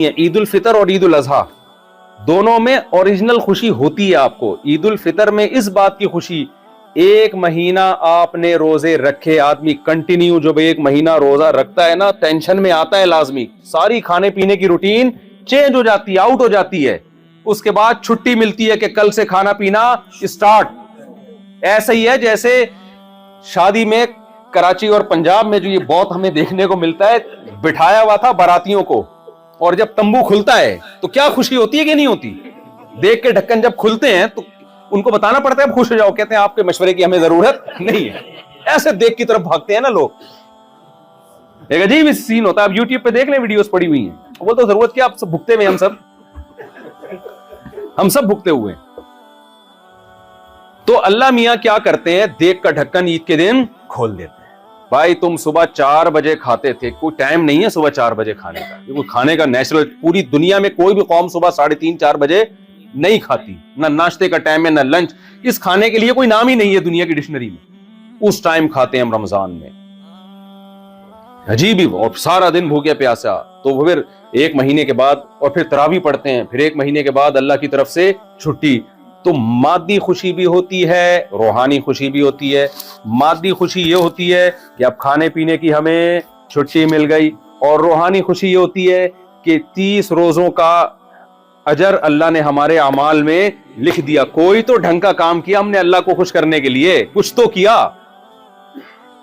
عید الفطر اور عید الاضحیٰ دونوں میں اوریجنل خوشی ہوتی ہے آپ کو. عید الفطر میں اس بات کی خوشی, ایک مہینہ آپ نے روزے رکھے, آدمی کنٹینیو جب ایک مہینہ روزہ رکھتا ہے نا ٹینشن میں آتا ہے لازمی, ساری کھانے پینے کی روٹین چینج ہو جاتی ہے, آؤٹ ہو جاتی ہے. اس کے بعد چھٹی ملتی ہے کہ کل سے کھانا پینا اسٹارٹ. ایسا ہی ہے جیسے شادی میں کراچی اور پنجاب میں جو یہ بہت ہمیں دیکھنے کو ملتا ہے, بٹھایا ہوا تھا باراتیوں کو, اور جب تمبو کھلتا ہے تو کیا خوشی ہوتی ہے کہ نہیں ہوتی؟ دیکھ کے ڈھکن جب کھلتے ہیں تو ان کو بتانا پڑتا ہے اب خوش ہو جاؤ, کہتے ہیں آپ کے مشورے کی ہمیں ضرورت نہیں ہے. ایسے دیکھ کی طرف بھاگتے ہیں نا لوگ, ایک عجیب سین ہوتا ہے. اب یوٹیوب پہ دیکھ لیں, ویڈیوز پڑی ہوئی ہیں, وہ تو ضرورت کیا, آپ سب بھگتے ہوئے, ہم سب بھگتے ہوئے. تو اللہ میاں کیا کرتے ہیں, دیکھ کا ڈھکن عید کے دن کھول دیتے ہیں. بھائی تم صبح 4 بجے کھاتے تھے, کوئی ٹائم نہیں ہے صبح 4 بجے کھانے کا, یہ کوئی کھانے کا نیچرل, پوری دنیا میں کوئی بھی قوم صبح 3:30 4 بجے نہیں کھاتی, نہ ناشتے کا ٹائم ہے نہ لنچ. اس کھانے کے لیے کوئی نام ہی نہیں ہے دنیا کی ڈکشنری میں. اس ٹائم کھاتے ہیں ہم رمضان میں, عجیب ہی, اور سارا دن بھوکے پیاسا. تو پھر ایک مہینے کے بعد اور پھر تراویح پڑھتے ہیں, پھر ایک مہینے کے بعد اللہ کی طرف سے چھٹی. تو مادی خوشی بھی ہوتی ہے, روحانی خوشی بھی ہوتی ہے. مادی خوشی یہ ہوتی ہے کہ اب کھانے پینے کی ہمیں چھٹی مل گئی, اور روحانی خوشی یہ ہوتی ہے کہ 30 روزوں کا اجر اللہ نے ہمارے اعمال میں لکھ دیا. کوئی تو ڈھنگ کا کام کیا ہم نے اللہ کو خوش کرنے کے لیے, کچھ تو کیا.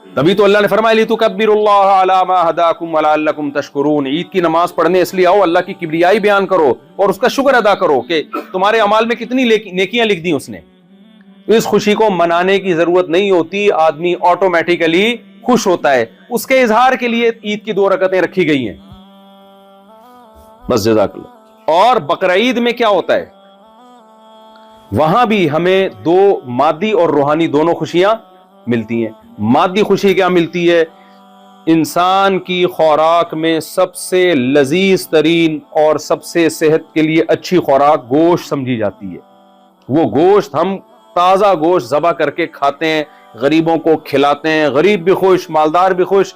تبھی تو اللہ نے فرمایا لِتُكَبِّرُوا اللَّهَ عَلَى مَا هَدَاكُمْ وَلَعَلَّكُمْ تَشْكُرُونَ. عید کی نماز پڑھنے اس لیے آؤ, اللہ کی کبریائی بیان کرو اور اس کا شکر ادا کرو کہ تمہارے اعمال میں کتنی نیکیاں لکھ دی اس نے. اس خوشی کو منانے کی ضرورت نہیں ہوتی, آدمی آٹومیٹیکلی خوش ہوتا ہے. اس کے اظہار کے لیے عید کی 2 رکعتیں رکھی گئی ہیں بس, جزاک اللہ. اور بقرعید میں کیا ہوتا ہے, وہاں بھی ہمیں 2 مادی اور روحانی دونوں خوشیاں ملتی ہیں. مادی خوشی کیا ملتی ہے, انسان کی خوراک میں سب سے لذیذ ترین اور سب سے صحت کے لیے اچھی خوراک گوشت سمجھی جاتی ہے. وہ گوشت ہم تازہ گوشت ذبح کر کے کھاتے ہیں, غریبوں کو کھلاتے ہیں, غریب بھی خوش, مالدار بھی خوش.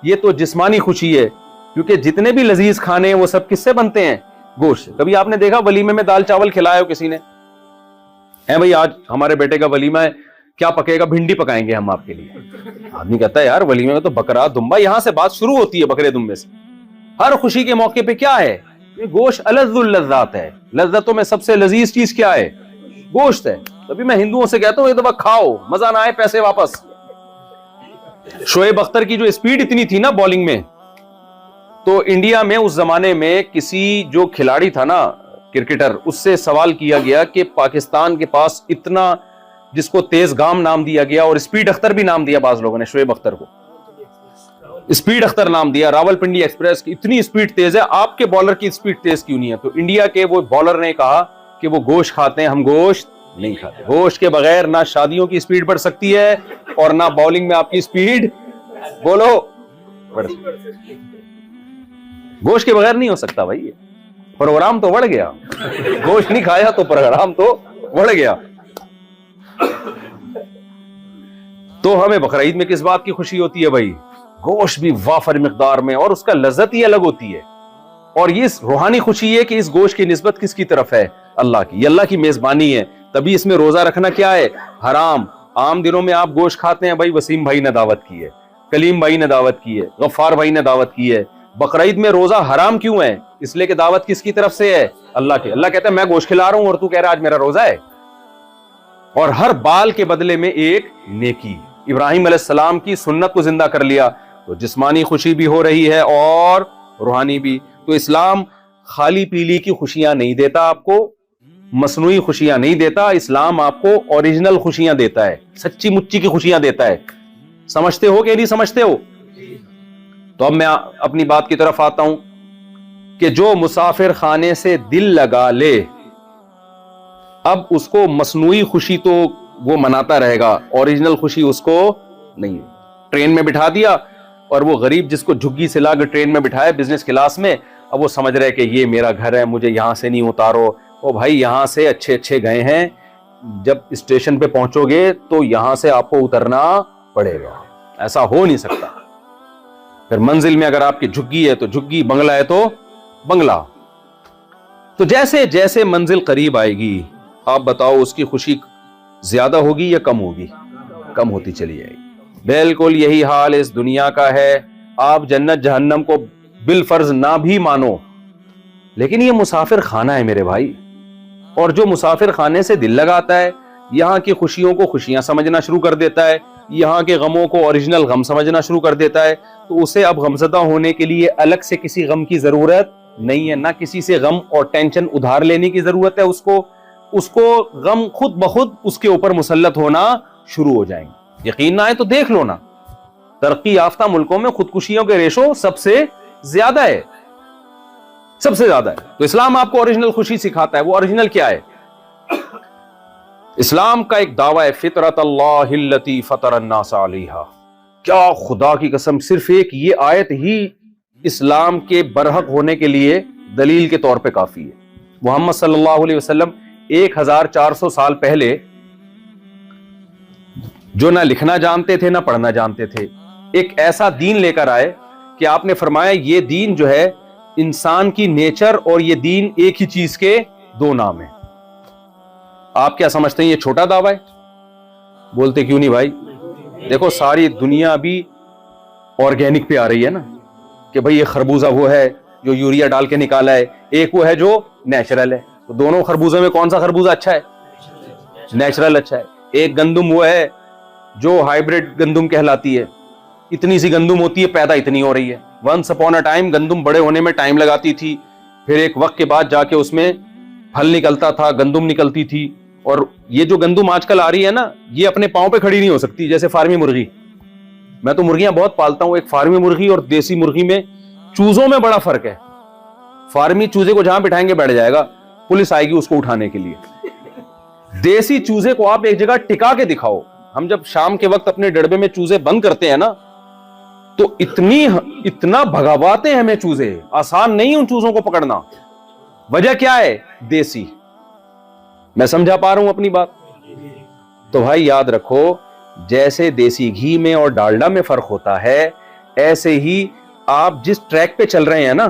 یہ تو جسمانی خوشی ہے, کیونکہ جتنے بھی لذیذ کھانے ہیں وہ سب کس سے بنتے ہیں, گوشت. کبھی آپ نے دیکھا ولیمے میں دال چاول کھلایا ہو کسی نے, ہے بھائی آج ہمارے بیٹے کا ولیمہ ہے, کیا پکے گا, بھنڈی پکائیں گے ہم آپ کے لیے. آدمی کہتا ہے یار ولیمے میں تو بکرا دمبا, یہاں سے بات شروع ہوتی ہے, بکرے دمبے سے. ہر خوشی کے موقع پہ کیا ہے, یہ گوشت الذ اللذات ہے. لذتوں میں سب سے لذیذ چیز کیا ہے, گوشت ہے. تبھی میں ہندوؤں سے کہتا ہوں ایک دفعہ کھاؤ, مزہ نہ آئے پیسے واپس. شعیب اختر کی جو اسپیڈ اتنی تھی نا بالنگ میں, تو انڈیا میں اس زمانے میں کسی جو کھلاڑی تھا نا کرکٹر, اس سے سوال کیا گیا کہ پاکستان کے پاس اتنا, جس کو تیز گام نام دیا گیا, اور اسپیڈ اختر بھی نام دیا بعض لوگوں نے, شعیب اختر کو اسپیڈ اختر نام دیا, راول پنڈی ایکسپریس, اتنی اسپیڈ تیز ہے, آپ کے بالر کی اسپیڈ تیز کیوں نہیں ہے. تو انڈیا کے وہ بالر نے کہا کہ وہ گوشت کھاتے ہیں, ہم گوشت نہیں کھاتے. گوشت کے بغیر نہ شادیوں کی اسپیڈ بڑھ سکتی ہے اور نہ بالنگ میں آپ کی اسپیڈ, بولو, بڑھ سکتی. گوشت کے بغیر نہیں ہو سکتا بھائی. پروگرام تو بڑھ گیا, گوشت نہیں کھایا تو پروگرام تو بڑھ گیا. تو ہمیں بقرعید میں کس بات کی خوشی ہوتی ہے بھائی, گوشت بھی وافر مقدار میں, اور اس کا لذت ہی الگ ہوتی ہے. اور یہ روحانی خوشی ہے کہ اس گوشت کی نسبت کس کی طرف ہے, اللہ کی. یہ اللہ کی میزبانی ہے. تبھی اس میں روزہ رکھنا کیا ہے, حرام. عام دنوں میں آپ گوشت کھاتے ہیں, بھائی وسیم بھائی نے دعوت کی ہے, کلیم بھائی نے دعوت کی ہے, غفار بھائی نے دعوت کی ہے. بقرعید میں روزہ حرام کیوں ہے, اس لیے کہ دعوت کس کی طرف سے ہے, اللہ کی. اللہ کہتا ہے میں گوشت کھلا رہا ہوں اور تو کہہ رہا آج میرا روزہ ہے. اور ہر بال کے بدلے میں ایک نیکی. ابراہیم علیہ السلام کی سنت کو زندہ کر لیا, تو جسمانی خوشی بھی ہو رہی ہے اور روحانی بھی. تو اسلام خالی پیلی کی خوشیاں نہیں دیتا آپ کو, مصنوعی خوشیاں نہیں دیتا. اسلام آپ کو اوریجنل خوشیاں دیتا ہے, سچی مچی کی خوشیاں دیتا ہے. سمجھتے ہو کہ نہیں سمجھتے ہو؟ تو اب میں اپنی بات کی طرف آتا ہوں کہ جو مسافر خانے سے دل لگا لے, اب اس کو مصنوعی خوشی تو وہ مناتا رہے گا, اوریجنل خوشی اس کو نہیں. ٹرین میں بٹھا دیا, اور وہ غریب جس کو جھگی سے لا کے ٹرین میں بٹھایا بزنس کلاس میں, اب وہ سمجھ رہے کہ یہ میرا گھر ہے, مجھے یہاں سے نہیں اتارو. او بھائی یہاں سے اچھے گئے ہیں, جب اسٹیشن پہ پہنچو گے تو یہاں سے آپ کو اترنا پڑے گا. ایسا ہو نہیں سکتا. پھر منزل میں اگر آپ کی جھگی ہے تو جھگی, بنگلہ ہے تو بنگلہ. تو جیسے جیسے منزل قریب آئے گی آپ بتاؤ اس کی خوشی زیادہ ہوگی یا کم ہوگی؟ کم ہوتی چلی جائے گی۔ بالکل یہی حال اس دنیا کا ہے۔ آپ جنت جہنم کو بالفرض نہ بھی مانو، لیکن یہ مسافر خانہ ہے میرے بھائی، اور جو مسافر خانے سے دل لگاتا ہے یہاں کی خوشیوں کو خوشیاں سمجھنا شروع کر دیتا ہے، یہاں کے غموں کو اوریجنل غم سمجھنا شروع کر دیتا ہے، تو اسے اب غمزدہ ہونے کے لیے الگ سے کسی غم کی ضرورت نہیں ہے، نہ کسی سے غم اور ٹینشن ادھار لینے کی ضرورت ہے، اس کو غم خود بخود اس کے اوپر مسلط ہونا شروع ہو جائیں گے۔ یقین نہ آئے تو دیکھ لو نا، ترقی یافتہ ملکوں میں خودکشیوں کے ریشو سب سے زیادہ ہے، سب سے زیادہ ہے۔ تو اسلام آپ کو اوریجنل خوشی سکھاتا ہے، وہ اوریجنل کیا ہے؟ اسلام کا ایک دعویٰ ہے فطرت اللہ التی فطر الناس علیہا۔ کیا خدا کی قسم، صرف ایک یہ آیت ہی اسلام کے برحق ہونے کے لیے دلیل کے طور پہ کافی ہے۔ محمد صلی اللہ علیہ وسلم 1400 سال پہلے جو نہ لکھنا جانتے تھے نہ پڑھنا جانتے تھے، ایک ایسا دین لے کر آئے کہ آپ نے فرمایا یہ دین جو ہے انسان کی نیچر اور یہ دین ایک ہی چیز کے دو نام ہیں۔ آپ کیا سمجھتے ہیں یہ چھوٹا دعویٰ ہے؟ بولتے کیوں نہیں بھائی؟ دیکھو ساری دنیا ابھی آرگینک پہ آ رہی ہے نا، کہ بھائی یہ خربوزہ وہ ہے جو یوریا ڈال کے نکالا ہے، ایک وہ ہے جو نیچرل ہے، تو دونوں خربوزے میں کون سا خربوزہ اچھا ہے؟ نیچرل اچھا ہے۔ ایک گندم وہ ہے جو ہائیبریڈ گندم کہلاتی ہے، اتنی سی گندم ہوتی ہے، پیدا اتنی ہو رہی ہے۔ ونس اپون اے ٹائم گندم بڑے ہونے میں ٹائم لگاتی تھی، پھر ایک وقت کے بعد جا کے اس میں پھل نکلتا تھا، گندم نکلتی تھی، اور یہ جو گندم آج کل آ رہی ہے نا، یہ اپنے پاؤں پہ کھڑی نہیں ہو سکتی، جیسے فارمی مرغی۔ میں تو مرغیاں بہت پالتا ہوں، ایک فارمی مرغی اور دیسی مرغی میں چوزوں میں بڑا فرق ہے۔ فارمی چوزے کو جہاں بٹھائیں گے بیٹھ جائے گا، پولیس آئے گی اس کو اٹھانے کے لیے۔ دیسی چوزے کو آپ ایک جگہ ٹکا کے دکھاؤ۔ ہم جب شام کے وقت اپنے ڈڑبے میں چوزے بند کرتے ہیں نا، تو اتنا بھگاواتے ہیں ہمیں چوزے، آسان نہیں ان چوزوں کو پکڑنا۔ وجہ کیا ہے؟ دیسی۔ میں سمجھا پا رہا ہوں اپنی بات؟ تو بھائی یاد رکھو، جیسے دیسی گھی میں اور ڈالڈا میں فرق ہوتا ہے، ایسے ہی آپ جس ٹریک پہ چل رہے ہیں نا،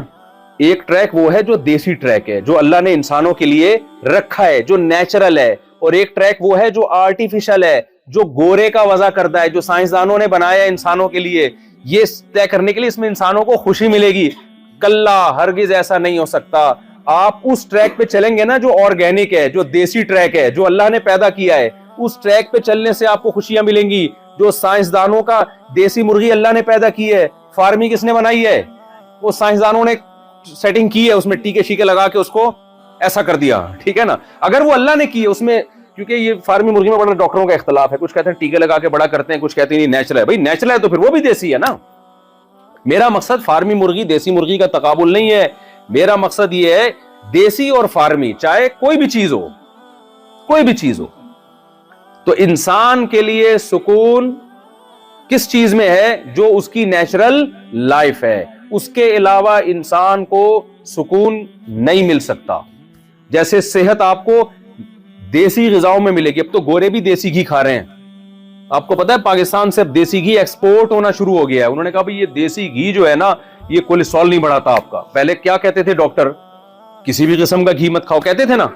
ایک ٹریک وہ ہے جو دیسی ٹریک ہے، جو اللہ نے انسانوں کے لیے رکھا ہے، جو نیچرل ہے، اور ایک ٹریک وہ ہے جو آرٹیفیشل ہے، جو گورے کا وضع کردہ ہے، جو سائنسدانوں نے بنایا ہے انسانوں کے لیے، یہ طے کرنے کے لیے اس میں انسانوں کو خوشی ملے گی۔ کلا ہرگز ایسا نہیں ہو سکتا۔ آپ اس ٹریک پہ چلیں گے نا جو آرگینک ہے، جو دیسی ٹریک ہے، جو اللہ نے پیدا کیا ہے، اس ٹریک پہ چلنے سے آپ کو خوشیاں ملیں گی۔ جو سائنسدانوں کا دیسی مرغی اللہ نے پیدا کی ہے، فارمی کس نے بنائی ہے؟ وہ سائنسدانوں نے سیٹنگ کی ہے، اس میں ٹیکے شیکے لگا کے اس کو ایسا کر دیا، ٹھیک ہے نا۔ اگر وہ اللہ نے کی ہے اس میں، کیونکہ یہ فارمی مرغی میں بڑا ڈاکٹروں کا اختلاف ہے، کچھ کہتے ہیں ٹیکے لگا کے بڑا کرتے ہیں، کچھ کہتے ہیں نہیں نیچرل ہے۔ بھائی نیچرل ہے تو پھر وہ بھی دیسی ہے نا۔ میرا مقصد فارمی مرغی دیسی مرغی کا تقابل نہیں ہے، میرا مقصد یہ ہے دیسی اور فارمی، چاہے کوئی بھی چیز ہو، کوئی بھی چیز ہو، تو انسان کے لیے سکون کس چیز میں ہے؟ جو اس کی نیچرل لائف ہے، اس کے علاوہ انسان کو سکون نہیں مل سکتا۔ جیسے صحت آپ کو دیسی غذاؤں میں ملے گی، اب تو گورے بھی دیسی گھی کھا رہے ہیں۔ آپ کو پتا ہے پاکستان سے اب دیسی گھی ایکسپورٹ ہونا شروع ہو گیا ہے۔ انہوں نے کہا بھئی یہ دیسی گھی جو ہے نا، یہ کولیسٹرول نہیں بڑھاتا آپ کا۔ پہلے کیا کہتے تھے ڈاکٹر؟ کسی بھی قسم کا گھی مت کھاؤ کہتے تھے نا۔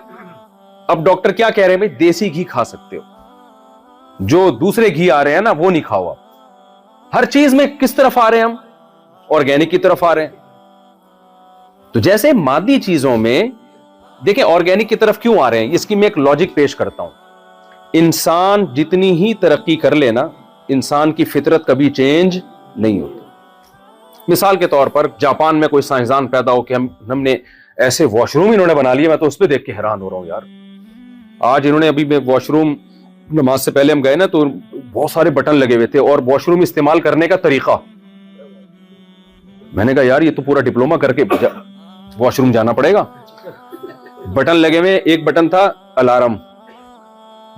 اب ڈاکٹر کیا کہہ رہے ہیں؟ بھئی دیسی گھی کھا سکتے ہو، جو دوسرے گھی آ رہے ہیں نا وہ نہیں کھاؤ۔ آپ ہر چیز میں کس طرف آ رہے ہیں؟ ہم آرگینک کی طرف آ رہے ہیں۔ تو جیسے مادی چیزوں میں دیکھیں آرگینک کی طرف کیوں آ رہے ہیں، اس کی میں ایک لاجک پیش کرتا ہوں۔ انسان جتنی ہی ترقی کر لے نا، انسان کی فطرت کبھی چینج نہیں ہوتی۔ مثال کے طور پر جاپان میں کوئی سائنسدان پیدا ہو کہ ہم نے ایسے واش روم انہوں نے بنا لیے، میں تو اس پہ دیکھ کے حیران ہو رہا ہوں یار۔ آج انہوں نے ابھی میں واش روم نماز سے پہلے ہم گئے نا تو بہت سارے بٹن لگے ہوئے تھے، اور واش روم استعمال کرنے کا طریقہ، میں نے کہا یار یہ تو پورا ڈپلوما کر کے واش روم جانا پڑے گا۔ بٹن لگے ہوئے، ایک بٹن تھا الارم۔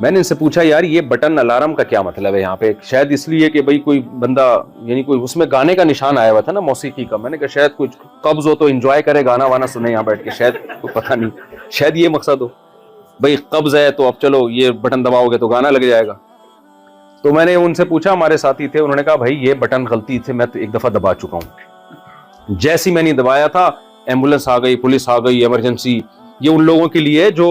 میں نے ان سے پوچھا یار یہ بٹن الارم کا کیا مطلب ہے یہاں پہ؟ شاید اس لیے کہ بھئی کوئی بندہ، یعنی کوئی اس میں گانے کا نشان آیا ہوا تھا نا، موسیقی کا۔ میں نے کہا شاید کچھ قبض ہو تو انجوائے کرے، گانا وانا سنے یہاں بیٹھ کے، شاید پتہ نہیں، شاید یہ مقصد ہو۔ بھئی قبض ہے تو اب چلو یہ بٹن دباؤ گے تو گانا لگ جائے گا۔ تو میں نے ان سے پوچھا، ہمارے ساتھی تھے، انہوں نے کہا بھائی یہ بٹن غلطی تھے، میں تو ایک دفعہ دبا چکا ہوں۔ جیسی میں نے دبایا تھا ایمبولینس آ گئی، پولیس آ گئی، ایمرجنسی یہ ان لوگوں کے لیے جو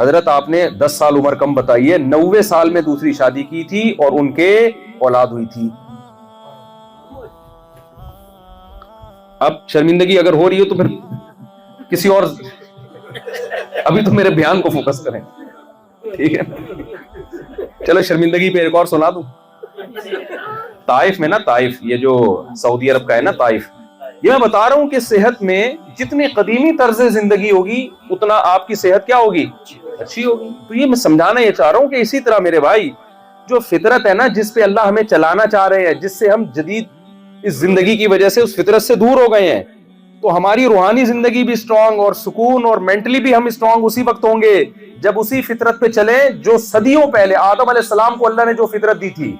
حضرت آپ نے 10 سال عمر کم بتائی ہے, 90 سال میں دوسری شادی کی تھی اور ان کے اولاد ہوئی تھی. اب شرمندگی اگر ہو رہی ہو تو پھر کسی اور, ابھی تو میرے بیان کو فوکس کریں, ٹھیک ہے. چلو شرمندگی پہ ایک اور سنا دوں. طائف میں نا, طائف یہ جو سعودی عرب کا ہے نا طائف, یہ میں بتا رہا ہوں کہ صحت میں جتنی قدیمی طرز زندگی ہوگی اتنا آپ کی صحت کیا ہوگی, اچھی ہوگی. تو یہ میں سمجھانا یہ چاہ رہا ہوں کہ اسی طرح میرے بھائی جو فطرت ہے نا, جس پہ اللہ ہمیں چلانا چاہ رہے ہیں, جس سے ہم جدید اس زندگی کی وجہ سے اس فطرت سے دور ہو گئے ہیں, تو ہماری روحانی زندگی بھی اسٹرانگ اور سکون اور مینٹلی بھی ہم اسٹرانگ اسی وقت ہوں گے جب اسی فطرت پہ چلیں جو صدیوں پہلے آدم علیہ السلام کو اللہ نے جو فطرت دی تھی,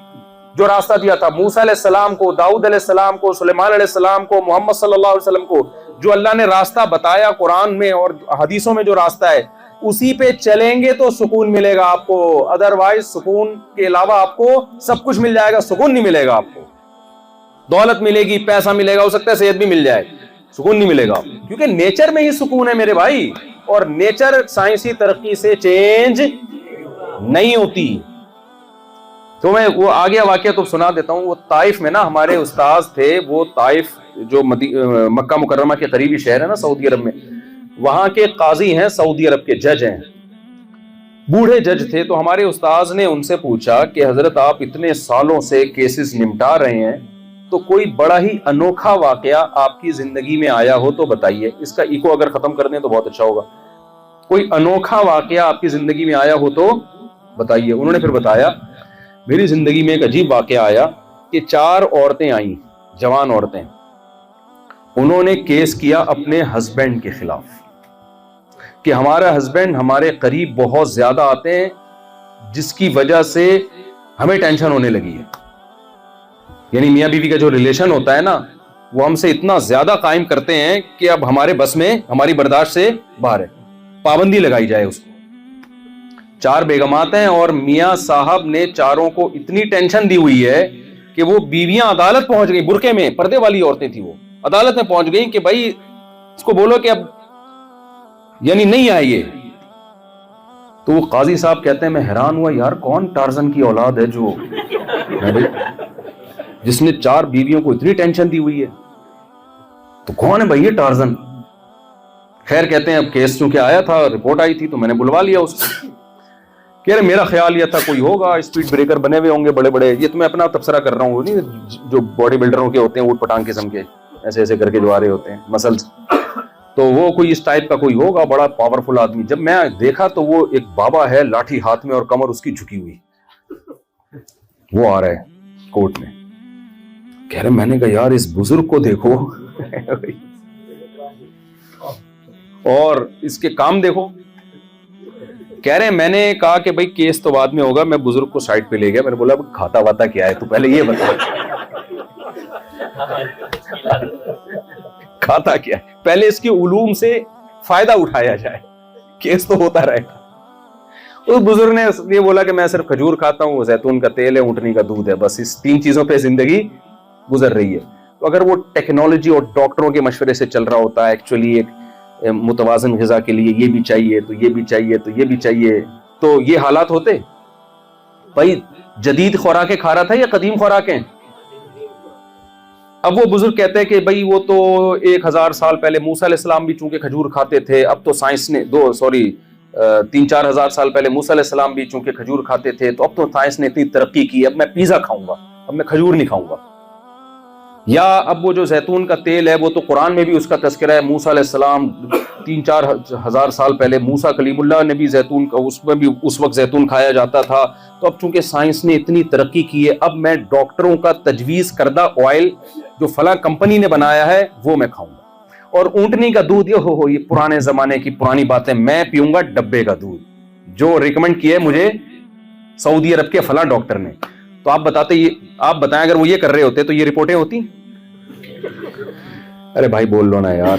جو راستہ دیا تھا, موسیٰ علیہ السلام کو, داؤد علیہ السلام کو, سلیمان علیہ السلام کو, محمد صلی اللہ علیہ وسلم کو, جو اللہ نے راستہ بتایا قرآن میں اور حدیثوں میں جو راستہ ہے, اسی پہ چلیں گے تو سکون ملے گا آپ کو. ادروائز سکون کے علاوہ آپ کو سب کچھ مل جائے گا, سکون نہیں ملے گا آپ کو. دولت ملے گی, پیسہ ملے گا, ہو سکتا ہے صحت بھی مل جائے, سکون نہیں ملے گا, کیونکہ نیچر میں ہی سکون ہے میرے بھائی. اور نیچر سائنسی ترقی سے چینج نہیں ہوتی. تو میں وہ آگے واقعہ تو سنا دیتا ہوں. وہ طائف میں نا ہمارے استاذ تھے, وہ طائف جو مکہ مکرمہ کے قریبی شہر ہے نا سعودی عرب میں, وہاں کے قاضی ہیں, سعودی عرب کے جج ہیں, بوڑھے جج تھے. تو ہمارے استاذ نے ان سے پوچھا کہ حضرت آپ اتنے سالوں سے کیسز نمٹا رہے ہیں, تو کوئی بڑا ہی انوکھا واقعہ آپ کی زندگی میں آیا ہو تو بتائیے. اس کا ایکو اگر ختم کر دیں تو بہت اچھا ہوگا. کوئی انوکھا واقعہ آپ کی زندگی میں آیا ہو تو بتائیے. انہوں نے پھر بتایا, میری زندگی میں ایک عجیب واقعہ آیا کہ 4 عورتیں آئیں, جوان عورتیں, انہوں نے کیس کیا اپنے ہسبینڈ کے خلاف کہ ہمارا ہسبینڈ ہمارے قریب بہت زیادہ آتے ہیں, جس کی وجہ سے ہمیں ٹینشن ہونے لگی ہے. یعنی میاں بیوی کا جو ریلیشن ہوتا ہے نا, وہ ہم سے اتنا زیادہ قائم کرتے ہیں کہ اب ہمارے بس میں, ہماری برداشت سے باہر ہے, پابندی لگائی جائے اس کو. 4 بیگمات ہیں اور میاں صاحب نے چاروں کو اتنی ٹینشن دی ہوئی ہے کہ وہ بیویاں عدالت پہنچ گئی, برقعے میں, پردے والی عورتیں تھیں, وہ عدالت میں پہنچ گئی کہ بھائی اس کو بولو کہ اب یعنی نہیں آئیے. تو وہ قاضی صاحب کہتے ہیں میں حیران ہوا, یار کون ٹارزن کی اولاد ہے جو جس نے 4 بیویوں کو اتنی ٹینشن دی ہوئی ہے, تو کون ہے بھائی یہ ٹارزن. خیر کہتے ہیں اب کیس چونکہ آیا تھا, رپورٹ آئی تھی, تو میں نے بلوا لیا اس کو. کہہ رہے میرا خیال یہ تھا کوئی ہوگا, اسپیڈ بریکر بنے ہوئے ہوں گے بڑے بڑے, یہ تو میں اپنا تبصرہ کر رہا ہوں, نہیں جو باڈی بلڈروں کے ہوتے ہیں اوٹ پٹانگ قسم کے, ایسے ایسے کر کے جو آ رہے ہوتے ہیں مسلز, تو وہ کوئی اس ٹائپ کا کوئی ہوگا بڑا پاورفل آدمی. جب میں دیکھا تو وہ ایک بابا ہے, لاٹھی ہاتھ میں اور کمر اس کی جھکی ہوئی, وہ آ رہا ہے کورٹ میں. کہہ رہے میں نے کہا یار اس بزرگ کو دیکھو اور اس کے کام دیکھو. کہہ رہے میں نے کہا کہ بھائی کیس تو بعد میں ہوگا. میں بزرگ کو سائڈ پہ لے گیا, میں نے بولا کھاتا واتا کیا ہے, تو پہلے یہ بتا کھاتا کیا ہے, پہلے اس کے علوم سے فائدہ اٹھایا جائے, کیس تو ہوتا رہے گا. اس بزرگ نے یہ بولا کہ میں صرف کھجور کھاتا ہوں, زیتون کا تیل ہے, اونٹنی کا دودھ ہے, بس اس 3 چیزوں پہ زندگی گزر رہی ہے. تو اگر وہ ٹیکنالوجی اور ڈاکٹروں کے مشورے سے چل رہا ہوتا ہے, ایکچولی ایک متوازن غذا کے لیے یہ بھی چاہیے, تو یہ بھی چاہیے, تو یہ بھی چاہیے, تو یہ حالات ہوتے. بھائی جدید خوراکیں کھا رہا تھا یا قدیم خوراکیں؟ اب وہ بزرگ کہتے ہیں کہ بھائی وہ تو 1000 سال پہلے موسیٰ علیہ السلام بھی چونکہ کھجور کھاتے تھے, اب تو سائنس نے 3-4 ہزار سال پہلے موسیٰ علیہ السلام بھی چونکہ کھجور کھاتے تھے, تو اب تو سائنس نے اتنی ترقی کی, اب میں پیزا کھاؤں گا, اب میں کھجور نہیں کھاؤں گا. یا اب وہ جو زیتون کا تیل ہے, وہ تو قرآن میں بھی اس کا تذکرہ ہے, موسیٰ علیہ السلام 3-4 ہزار سال پہلے موسیٰ کلیم اللہ نے بھی زیتون کا, اس میں بھی اس وقت زیتون کھایا جاتا تھا. تو اب چونکہ سائنس نے اتنی ترقی کی ہے, اب میں ڈاکٹروں کا تجویز کردہ آئل جو فلاں کمپنی نے بنایا ہے وہ میں کھاؤں گا. اور اونٹنی کا دودھ یہ پرانے زمانے کی پرانی باتیں, میں پیوں گا ڈبے کا دودھ جو ریکمنڈ کیا ہے مجھے سعودی عرب کے فلاں ڈاکٹر نے. تو آپ بتائیں اگر وہ یہ کر رہے ہوتے تو یہ رپورٹیں ہوتی؟ ارے بھائی بول لو نا یار,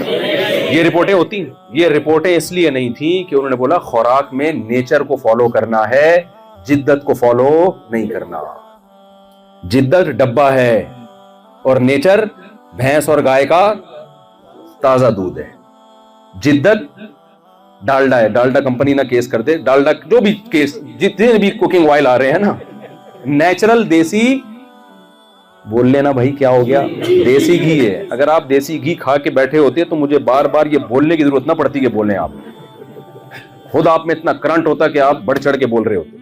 یہ رپورٹیں ہوتی؟ یہ رپورٹیں اس لیے نہیں تھیں کہ انہوں نے بولا خوراک میں نیچر کو فالو کرنا ہے, جدت کو فالو نہیں کرنا. جدت ڈبہ ہے اور نیچر بھینس اور گائے کا تازہ دودھ ہے. جدت ڈالڈا ہے, ڈالڈا کمپنی نہ کیس کر دے, ڈالڈا جو بھی کیس, جتنے بھی کوکنگ آئل آ رہے ہیں نا, نیچرل دیسی بول لینا بھائی کیا ہو گیا, دیسی گھی ہے. اگر آپ دیسی گھی کھا کے بیٹھے ہوتے تو مجھے بار بار یہ بولنے کی ضرورت نہ پڑتی کہ بولیں, آپ خود آپ میں اتنا کرنٹ ہوتا کہ آپ بڑھ چڑھ کے بول رہے ہوتے.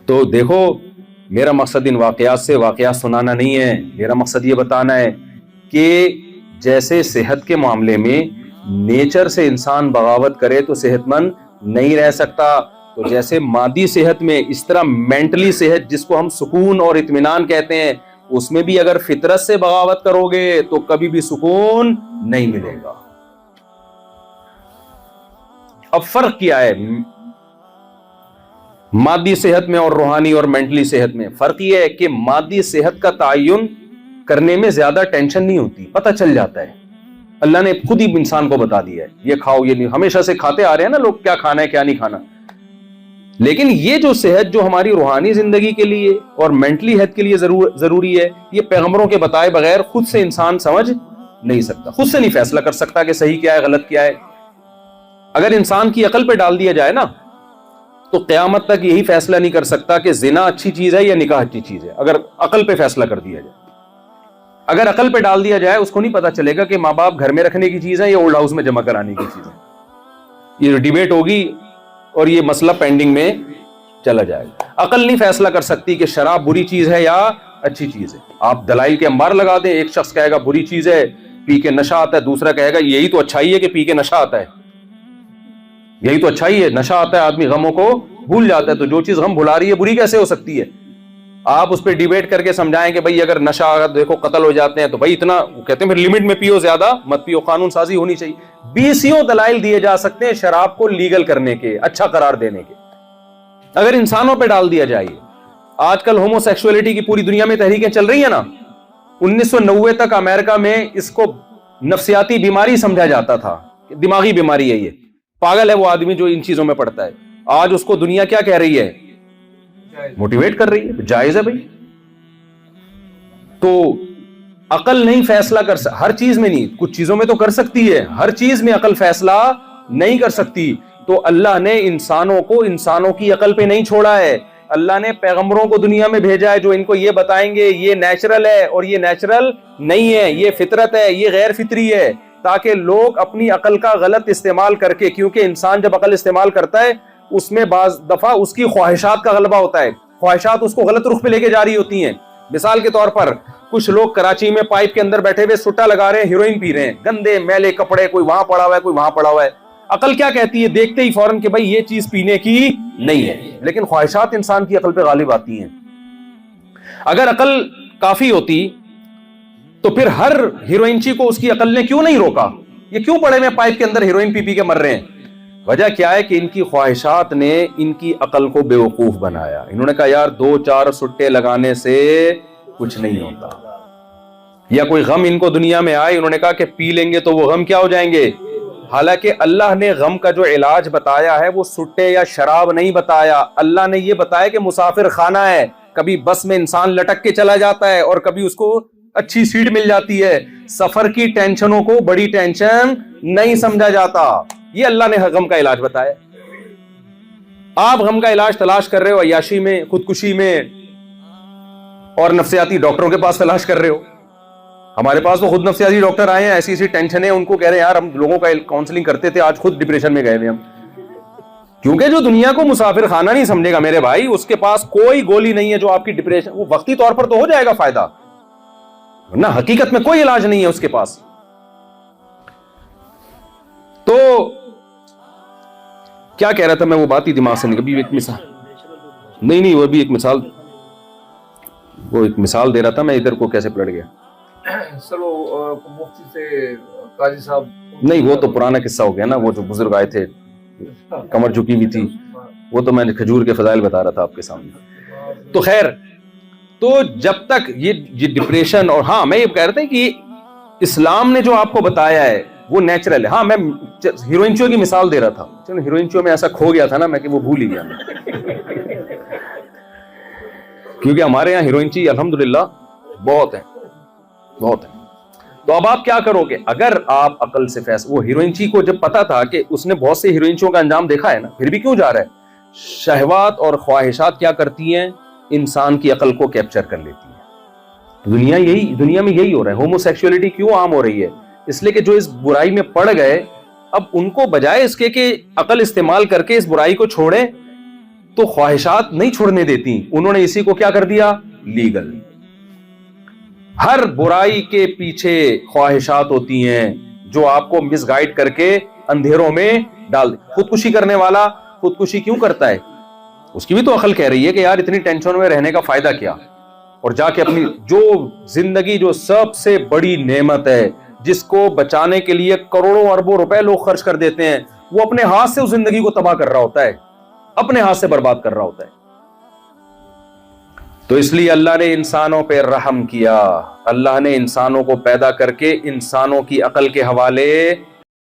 تو دیکھو, میرا مقصد ان واقعات سے واقعات سنانا نہیں ہے, میرا مقصد یہ بتانا ہے کہ جیسے صحت کے معاملے میں نیچر سے انسان بغاوت کرے تو صحت مند نہیں رہ سکتا, تو جیسے مادی صحت میں اس طرح مینٹلی صحت جس کو ہم سکون اور اطمینان کہتے ہیں, اس میں بھی اگر فطرت سے بغاوت کرو گے تو کبھی بھی سکون نہیں ملے گا. اب فرق کیا ہے مادی صحت میں اور روحانی اور مینٹلی صحت میں؟ فرق یہ ہے کہ مادی صحت کا تعین کرنے میں زیادہ ٹینشن نہیں ہوتی, پتہ چل جاتا ہے, اللہ نے خود ہی انسان کو بتا دیا ہے یہ کھاؤ یہ نہیں. ہمیشہ سے کھاتے آ رہے ہیں نا لوگ, کیا کھانا ہے کیا نہیں کھانا. لیکن یہ جو صحت جو ہماری روحانی زندگی کے لیے اور مینٹلی ہیلتھ کے لیے ضروری ہے, یہ پیغمبروں کے بتائے بغیر خود سے انسان سمجھ نہیں سکتا, خود سے نہیں فیصلہ کر سکتا کہ صحیح کیا ہے غلط کیا ہے. اگر انسان کی عقل پہ ڈال دیا جائے نا تو قیامت تک یہی فیصلہ نہیں کر سکتا کہ زنا اچھی چیز ہے یا نکاح اچھی چیز ہے, اگر عقل پہ فیصلہ کر دیا جائے. اگر عقل پہ ڈال دیا جائے اس کو نہیں پتا چلے گا کہ ماں باپ گھر میں رکھنے کی چیز ہے یا اولڈ ہاؤس میں جمع کرانے کی چیز ہے. یہ ڈیبیٹ ہوگی اور یہ مسئلہ پینڈنگ میں چلا جائے گا. عقل نہیں فیصلہ کر سکتی کہ شراب بری چیز ہے یا اچھی چیز ہے. آپ دلائل کے انبار لگا دیں, ایک شخص کہے گا بری چیز ہے پی کے نشہ آتا ہے, دوسرا کہے گا یہی تو اچھائی ہے کہ پی کے نشہ آتا ہے, یہی تو اچھائی ہے, نشہ آتا ہے آدمی غموں کو بھول جاتا ہے, تو جو چیز غم بھلا رہی ہے بری کیسے ہو سکتی ہے؟ آپ اس پہ ڈیبیٹ کر کے سمجھائیں کہ بھائی اگر نشہ دیکھو قتل ہو جاتے ہیں تو بھائی اتنا کہتے ہیں پھر لمٹ میں پیو, زیادہ مت پیو, قانون سازی ہونی چاہیے. 20 دلائل دیے جا سکتے ہیں شراب کو لیگل کرنے کے, اچھا قرار دینے کے. اگر انسانوں پہ ڈال دیا جائے, آج کل ہومو سیکسولیٹی کی پوری دنیا میں تحریکیں چل رہی ہیں نا, 1990 تک امریکہ میں اس کو نفسیاتی بیماری سمجھا جاتا تھا, دماغی بیماری ہے, یہ پاگل ہے وہ آدمی جو ان چیزوں میں پڑتا ہے. آج اس کو دنیا کیا کہہ رہی ہے؟ موٹیویٹ کر رہی ہے, جائز ہے بھائی. تو عقل نہیں فیصلہ کر ہر چیز میں نہیں, کچھ چیزوں میں تو کر سکتی ہے, ہر چیز میں عقل فیصلہ نہیں کر سکتی. تو اللہ نے انسانوں کو انسانوں کی عقل پہ نہیں چھوڑا ہے, اللہ نے پیغمبروں کو دنیا میں بھیجا ہے جو ان کو یہ بتائیں گے یہ نیچرل ہے اور یہ نیچرل نہیں ہے, یہ فطرت ہے یہ غیر فطری ہے, تاکہ لوگ اپنی عقل کا غلط استعمال کر کے, کیونکہ انسان جب عقل استعمال کرتا ہے اس میں بعض دفعہ اس کی خواہشات کا غلبہ ہوتا ہے, خواہشات اس کو غلط رخ پہ لے کے جا رہی ہوتی ہیں. مثال کے طور پر کچھ لوگ کراچی میں پائپ کے اندر بیٹھے ہوئے سٹا لگا رہے ہیں, ہیروئن پی رہے ہیں, گندے میلے کپڑے, کوئی وہاں پڑا ہوا ہے کوئی وہاں پڑا ہوا ہے. عقل کیا کہتی ہے دیکھتے ہی فوراً کہ بھائی یہ چیز پینے کی نہیں ہے, لیکن خواہشات انسان کی عقل پہ غالب آتی ہیں. اگر عقل کافی ہوتی تو پھر ہر ہیروئنچی کو اس کی عقل نے کیوں نہیں روکا, یہ کیوں پڑے میں پائپ کے اندر ہیروئن پی پی کے مر رہے ہیں؟ وجہ کیا ہے کہ ان کی خواہشات نے ان کی عقل کو بیوقوف بنایا. انہوں نے کہا یار 2-4 سٹے لگانے سے کچھ نہیں ہوتا, یا کوئی غم ان کو دنیا میں آئے, انہوں نے کہا کہ پی لیں گے تو وہ غم کیا ہو جائیں گے. حالانکہ اللہ نے غم کا جو علاج بتایا ہے وہ سٹے یا شراب نہیں بتایا, اللہ نے یہ بتایا کہ مسافر خانہ ہے, کبھی بس میں انسان لٹک کے چلا جاتا ہے اور کبھی اس کو اچھی سیٹ مل جاتی ہے. سفر کی ٹینشنوں کو بڑی ٹینشن نہیں سمجھا جاتا, یہ اللہ نے غم کا علاج بتایا. آپ غم کا علاج تلاش کر رہے ہو عیاشی میں, خودکشی میں, اور نفسیاتی ڈاکٹروں کے پاس تلاش کر رہے ہو. ہمارے پاس تو خود نفسیاتی ڈاکٹر آئے ہیں, ایسی ایسی ٹینشن ہے ان کو کہہ رہے ہیں یار ہم لوگوں کا کاؤنسلنگ کرتے تھے, آج خود ڈپریشن میں گئے ہوئے ہم. کیونکہ جو دنیا کو مسافر خانہ نہیں سمجھے گا میرے بھائی, اس کے پاس کوئی گولی نہیں ہے جو آپ کی ڈپریشن, وہ وقتی طور پر تو ہو جائے گا فائدہ, ورنہ حقیقت میں کوئی علاج نہیں ہے اس کے پاس. تو کیا کہہ رہا تھا میں, وہ بات ہی دماغ سے نکلی. ایک مثال نہیں وہ بھی ایک مثال دے رہا تھا میں, ادھر کو کیسے پلٹ گیا. چلو مفتی سے قاضی صاحب, نہیں وہ تو پرانا قصہ ہو گیا نا, وہ جو بزرگ آئے تھے کمر جھکی ہوئی تھی, وہ تو میں نے کھجور کے فضائل بتا رہا تھا آپ کے سامنے. تو خیر, تو جب تک یہ ڈپریشن, اور ہاں میں یہ کہہ رہا تھا کہ اسلام نے جو آپ کو بتایا ہے وہ نیچرل ہے. ہاں میں ہیروئنچوں کی مثال دے رہا تھا, چلو ہیروئنچوں میں ایسا کھو گیا تھا نا میں کہ وہ بھول ہی گیا کیونکہ ہمارے یہاں ہیروئنچی الحمدللہ بہت ہیں. تو اب آپ کیا کرو گے؟ اگر آپ عقل سے فیصلہ، وہ ہیروئنچی کو جب پتا تھا کہ اس نے بہت سے ہیروئنچوں کا انجام دیکھا ہے نا، پھر بھی کیوں جا رہا ہے؟ شہوات اور خواہشات کیا کرتی ہیں؟ انسان کی عقل کو کیپچر کر لیتی ہیں۔ دنیا میں یہی ہو رہا ہے۔ ہومو سیکسولیٹی کیوں عام ہو رہی ہے؟ اس لیے کہ جو اس برائی میں پڑ گئے، اب ان کو بجائے اس کے کہ عقل استعمال کر کے اس برائی کو چھوڑیں، تو خواہشات نہیں چھوڑنے دیتی، انہوں نے اسی کو کیا کر دیا؟ لیگل۔ ہر برائی کے پیچھے خواہشات ہوتی ہیں جو آپ کو مس گائیڈ کر کے اندھیروں میں ڈال دے۔ خودکشی کرنے والا خودکشی کیوں کرتا ہے؟ اس کی بھی تو عقل کہہ رہی ہے کہ یار اتنی ٹینشن میں رہنے کا فائدہ کیا، اور جا کے اپنی جو زندگی جو سب سے بڑی نعمت ہے، جس کو بچانے کے لیے کروڑوں اربوں روپے لوگ خرچ کر دیتے ہیں، وہ اپنے ہاتھ سے اس زندگی کو تباہ کر رہا ہوتا ہے، اپنے ہاتھ سے برباد کر رہا ہوتا ہے۔ تو اس لیے اللہ نے انسانوں پہ رحم کیا، اللہ نے انسانوں کو پیدا کر کے انسانوں کی عقل کے حوالے